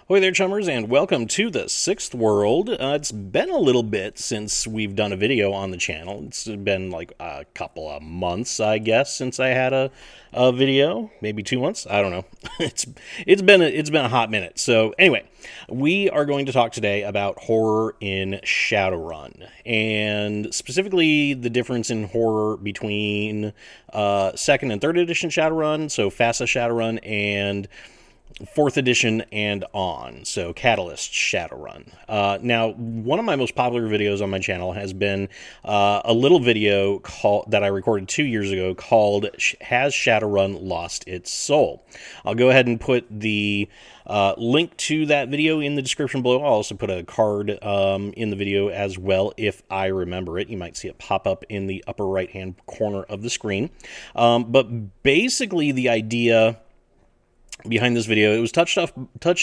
Hey there, Chummers, and welcome to the Sixth World. It's been a little bit since we've done a video on the channel. It's been like a couple of months, I guess, since I had a video. Maybe 2 months. I don't know. It's been a hot minute. So anyway, we are going to talk today about horror in Shadowrun, and specifically the difference in horror between second and third edition Shadowrun, so FASA Shadowrun, and fourth edition and on, so Catalyst Shadowrun. Now, one of my most popular videos on my channel has been a little video that I recorded 2 years ago called "Has Shadowrun Lost Its Soul?" I'll go ahead and put the link to that video in the description below. I'll also put a card in the video as well if I remember it. You might see it pop up in the upper right-hand corner of the screen. But basically, the idea behind this video, it was touched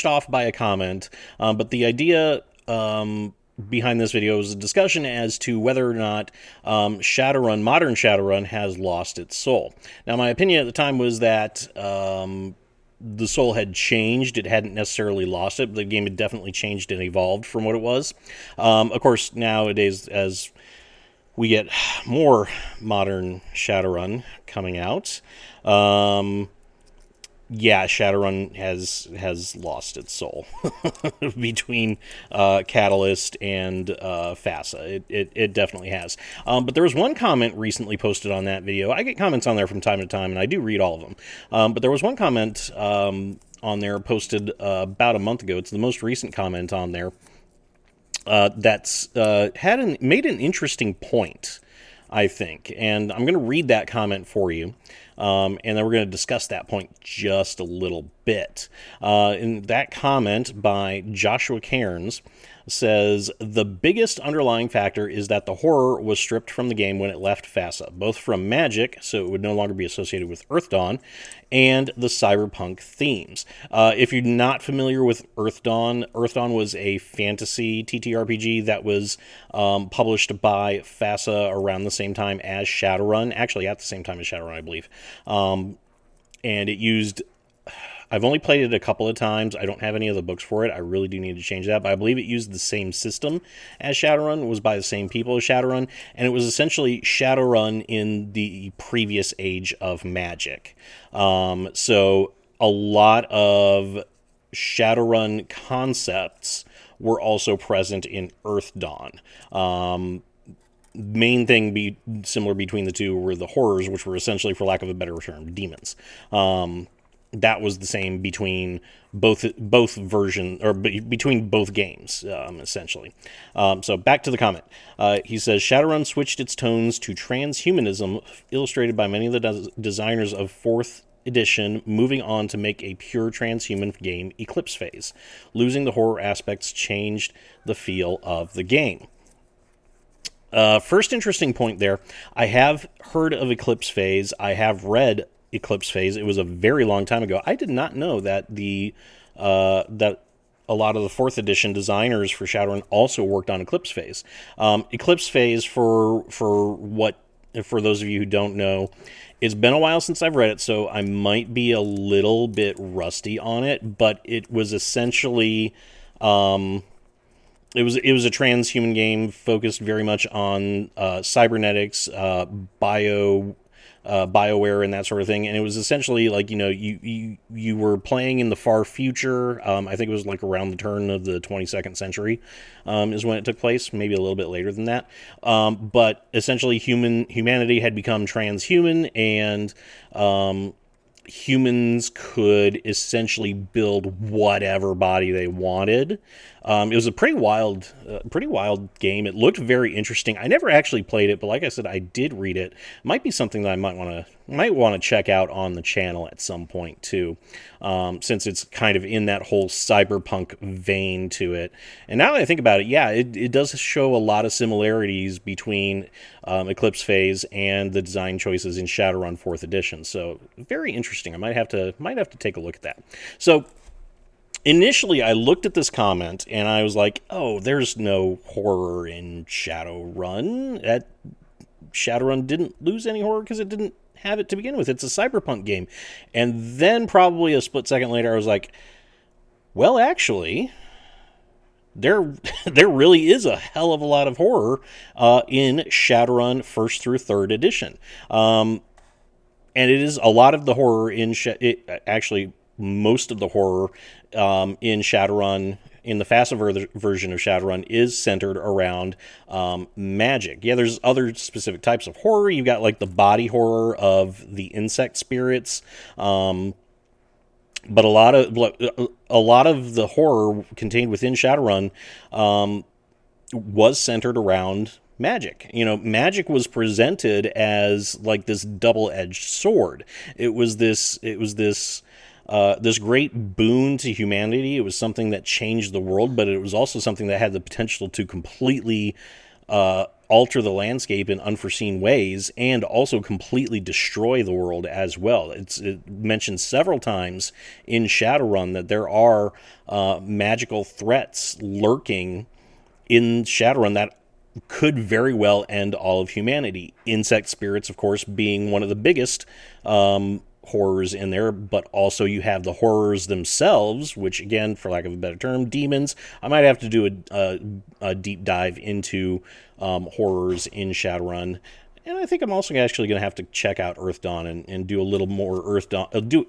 off by a comment, but the idea behind this video was a discussion as to whether or not modern Shadowrun has lost its soul. Now, my opinion at the time was that the soul had changed. It hadn't necessarily lost it, but the game had definitely changed and evolved from what it was. Of course, nowadays, as we get more modern Shadowrun coming out, yeah, Shadowrun has lost its soul between Catalyst and FASA. It definitely has. But there was one comment recently posted on that video. I get comments on there from time to time, and I do read all of them. But there was one comment on there posted about a month ago. It's the most recent comment on there that's made an interesting point, I think. And I'm going to read that comment for you. And then we're going to discuss that point just a little bit. In that comment by Joshua Cairns says, the biggest underlying factor is that the horror was stripped from the game when it left FASA, both from magic, so it would no longer be associated with Earth Dawn, and the cyberpunk themes. If you're not familiar with Earth Dawn was a fantasy TTRPG that was published by FASA around the same time as Shadowrun, actually at the same time as Shadowrun, I believe. And it used... I've only played it a couple of times. I don't have any of the books for it. I really do need to change that. But I believe it used the same system as Shadowrun. It was by the same people as Shadowrun. And it was essentially Shadowrun in the previous age of magic. So a lot of Shadowrun concepts were also present in Earth Dawn. Main thing similar between the two were the horrors, which were essentially, for lack of a better term, demons. That was the same between both versions, or between both games, essentially. So back to the comment. He says, Shadowrun switched its tones to transhumanism, illustrated by many of the designers of 4th edition, moving on to make a pure transhuman game, Eclipse Phase. Losing the horror aspects changed the feel of the game. First interesting point there. I have heard of Eclipse Phase. I have read Eclipse Phase. It was a very long time ago. I did not know that that a lot of the 4th edition designers for Shadowrun also worked on Eclipse Phase. Eclipse Phase, for those of you who don't know, it's been a while since I've read it, so I might be a little bit rusty on it, but it was essentially it was a transhuman game focused very much on cybernetics, BioWare and that sort of thing, and it was essentially like, you were playing in the far future. I think it was like around the turn of the 22nd century is when it took place, maybe a little bit later than that. But essentially, humanity had become transhuman, and humans could essentially build whatever body they wanted. It was a pretty wild game. It looked very interesting. I never actually played it, but like I said, I did read it. It might be something that I might want to check out on the channel at some point too, since it's kind of in that whole cyberpunk vein to it. And now that I think about it, yeah, it does show a lot of similarities between Eclipse Phase and the design choices in Shadowrun 4th edition. So very interesting. I might have to take a look at that. So initially, I looked at this comment and I was like, oh, there's no horror in Shadowrun. Shadowrun didn't lose any horror because it didn't have it to begin with. It's a cyberpunk game. And then probably a split second later, I was like, Well, actually, there there really is a hell of a lot of horror in Shadowrun first through third edition, and it is a lot of the horror in actually most of the horror in Shadowrun. In the FASA version of Shadowrun is centered around magic. Yeah, there's other specific types of horror. You've got like the body horror of the insect spirits, but a lot of the horror contained within Shadowrun was centered around magic. You know, magic was presented as like this double-edged sword. This great boon to humanity. It was something that changed the world, but it was also something that had the potential to completely alter the landscape in unforeseen ways and also completely destroy the world as well. It mentioned several times in Shadowrun that there are magical threats lurking in Shadowrun that could very well end all of humanity. Insect spirits, of course, being one of the biggest horrors in there, but also you have the horrors themselves, which, again, for lack of a better term, demons. I might have to do a deep dive into horrors in Shadowrun. And I think I'm also actually going to have to check out Earth Dawn and do a little more Earth Dawn. Do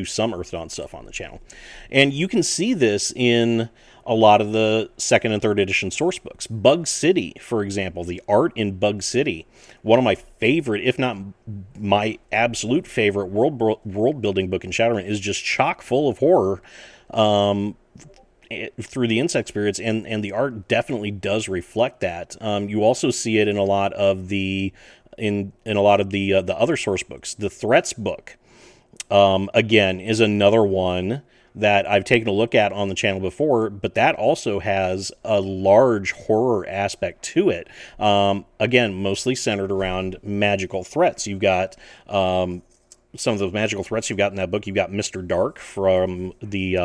some Earth Dawn stuff on the channel. And you can see this in a lot of the second and third edition source books. Bug City, for example, the art in Bug City, one of my favorite, if not my absolute favorite world building book in Shadowrun, is just chock full of horror through the insect spirits, and the art definitely does reflect that. You also see it in a lot of the the other source books. The Threats book, again, is another one that I've taken a look at on the channel before, but that also has a large horror aspect to it. Again, mostly centered around magical threats. You've got some of those magical threats you've got in that book. You've got Mr. Dark from the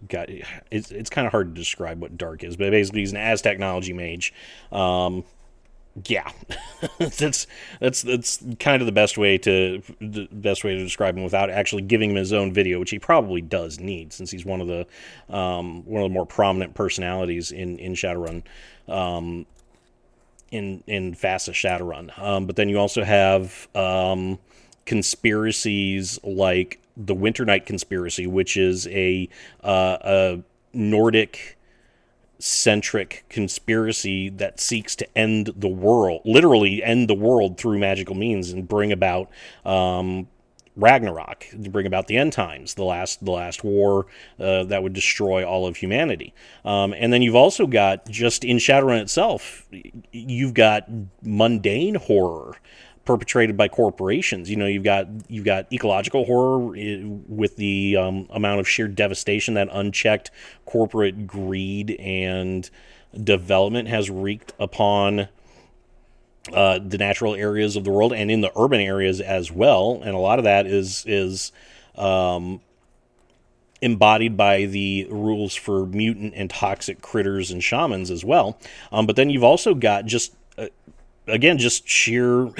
God, it's kind of hard to describe what Dark is, but basically he's an Aztec technology mage. Yeah, that's kind of the best way to describe him without actually giving him his own video, which he probably does need since he's one of the more prominent personalities in Shadowrun, in FASA Shadowrun. But then you also have conspiracies like the Winter Conspiracy, which is a Nordic centric conspiracy that seeks to end the world, literally end the world through magical means and bring about Ragnarok, to bring about the end times, the last war that would destroy all of humanity. And then you've also got, just in Shadowrun itself, you've got mundane horror perpetrated by corporations. You know, you've got ecological horror with the amount of sheer devastation that unchecked corporate greed and development has wreaked upon the natural areas of the world and in the urban areas as well. And a lot of that is embodied by the rules for mutant and toxic critters and shamans as well. But then you've also got just sheer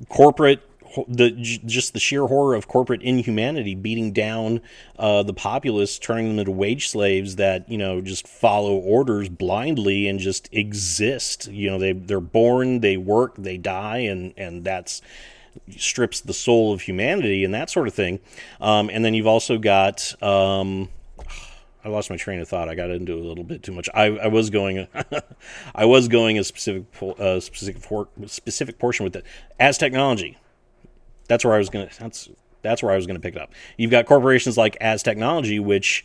corporate, the sheer horror of corporate inhumanity beating down the populace, turning them into wage slaves that, you know, just follow orders blindly and just exist. You know, they're born, they work, they die, and that's strips the soul of humanity and that sort of thing. And then you've also got I lost my train of thought. I got into it a little bit too much. I was going a specific portion with it as technology. That's where I was gonna. That's where I was gonna pick it up. You've got corporations like As Technology, which,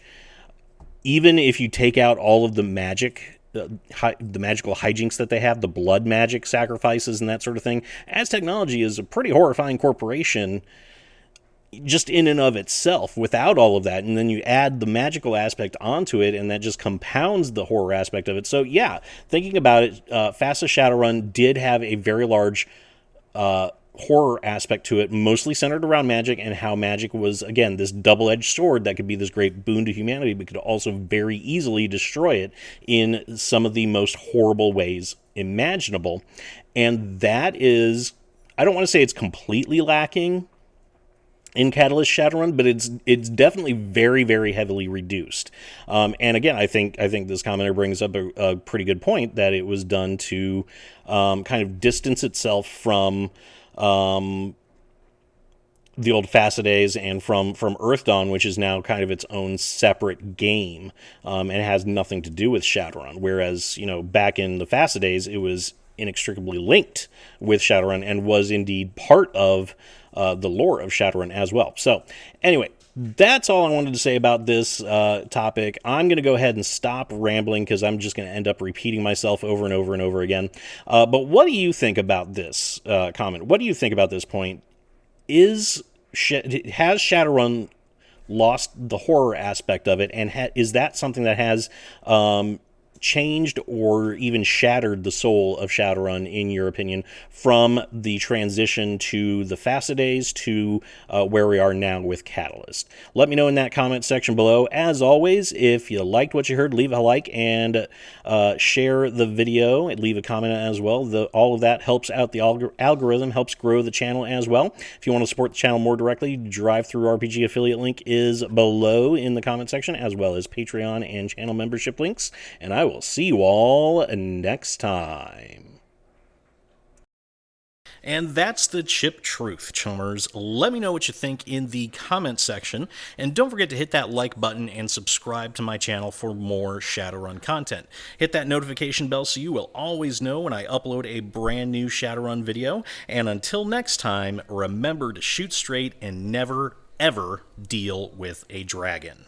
even if you take out all of the magic, the magical hijinks that they have, the blood magic sacrifices and that sort of thing, As Technology is a pretty horrifying corporation just in and of itself without all of that. And then you add the magical aspect onto it, and that just compounds the horror aspect of it. So yeah, thinking about it, FASA Shadowrun did have a very large horror aspect to it, mostly centered around magic and how magic was, again, this double-edged sword that could be this great boon to humanity, but could also very easily destroy it in some of the most horrible ways imaginable. And that is, I don't want to say it's completely lacking in Catalyst Shadowrun, but it's definitely very, very heavily reduced. And again, I think this commenter brings up a pretty good point, that it was done to kind of distance itself from the old FASA days and from Earth Dawn, which is now kind of its own separate game, and it has nothing to do with Shadowrun. Whereas, back in the FASA days, it was inextricably linked with Shadowrun and was indeed part of the lore of Shadowrun as well. So, anyway, that's all I wanted to say about this topic. I'm going to go ahead and stop rambling, because I'm just going to end up repeating myself over and over and over again. But what do you think about this comment? What do you think about this point? Has Shadowrun lost the horror aspect of it, and is that something that has changed or even shattered the soul of Shadowrun, in your opinion, from the transition to the FASA days to where we are now with Catalyst? Let me know in that comment section below. As always, if you liked what you heard, leave a like and share the video and leave a comment as well. All of that helps out the algorithm, helps grow the channel as well. If you want to support the channel more directly, Drive-Thru RPG affiliate link is below in the comment section, as well as Patreon and channel membership links. And I will see you all next time. And that's the chip truth, chummers. Let me know what you think in the comment section, and don't forget to hit that like button and subscribe to my channel for more Shadowrun content. Hit that notification bell so you will always know when I upload a brand new Shadowrun video, and until next time, remember to shoot straight and never, ever deal with a dragon.